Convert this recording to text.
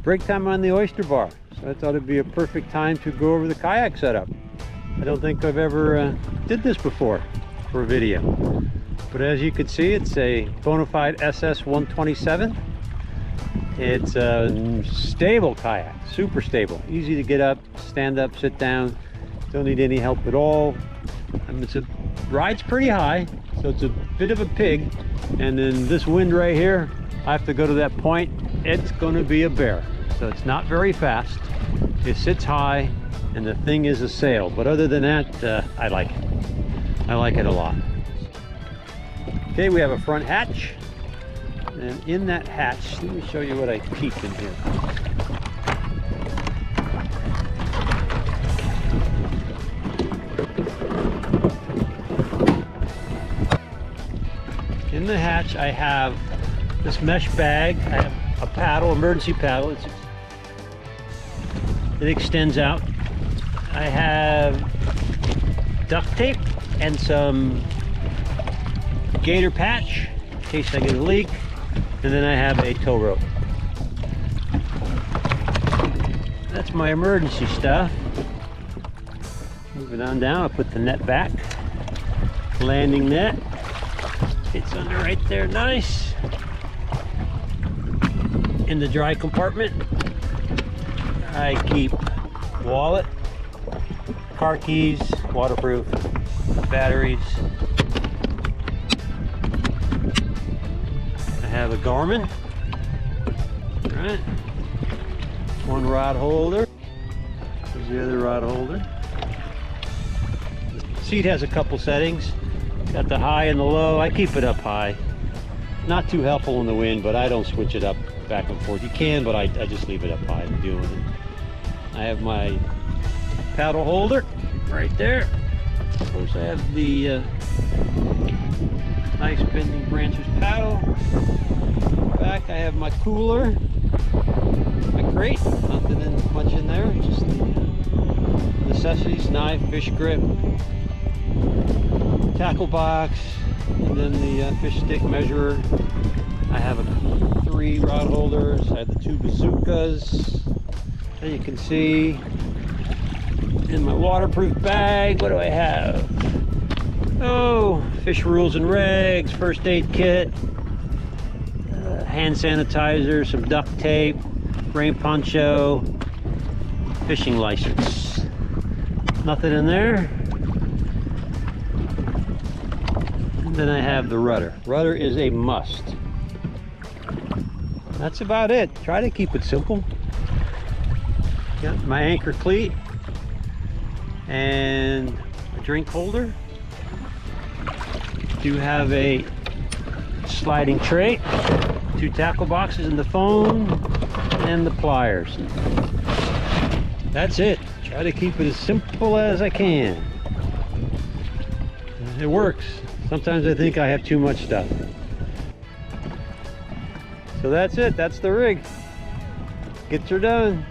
break time on the oyster bar. So I thought it'd be a perfect time to go over the kayak setup. I don't think I've ever did this before for a video. But as you can see, it's a Bonafide SS127. It's a stable kayak, super stable, easy to get up, stand up, sit down. Don't need any help at all. Ride's pretty high, so it's a bit of a pig. And then this wind right here, I have to go to that point. It's going to be a bear, so it's not very fast. It sits high, and the thing is a sail. But other than that, I like it. I like it a lot. Okay, we have a front hatch, and in that hatch, let me show you what I keep in here. In the hatch, I have this mesh bag. I have a paddle, emergency paddle. It extends out. I have duct tape and some gator patch in case I get a leak. And then I have a tow rope. That's my emergency stuff. Moving on down, I'll put the net back. Landing net. It's under right there, nice. In the dry compartment, I keep wallet, car keys, waterproof, batteries. I have a Garmin, all right. One rod holder. There's the other rod holder. The seat has a couple settings. Got the high and the low. I keep it up high. Not too helpful in the wind, but I don't switch it up back and forth. You can, but I just leave it up high to deal with it. I have my paddle holder right there. Of course, I have the nice bending branches paddle. Back, I have my cooler, my crate. Nothing much in there. Just the necessities: knife, fish grip, tackle box, and then the fish stick measurer. I have 3 rod holders. I have the 2 bazookas. And you can see in my waterproof bag, what do I have? Oh, fish rules and regs, first aid kit, hand sanitizer, some duct tape, rain poncho, fishing license. Nothing in there. Then I have the rudder. Rudder is a must. That's about it. Try to keep it simple. Got my anchor cleat and a drink holder. Do have a sliding tray, 2 tackle boxes and the phone, and the pliers. That's it. Try to keep it as simple as I can. It works. Sometimes I think I have too much stuff. So that's it. That's the rig. Gets her done.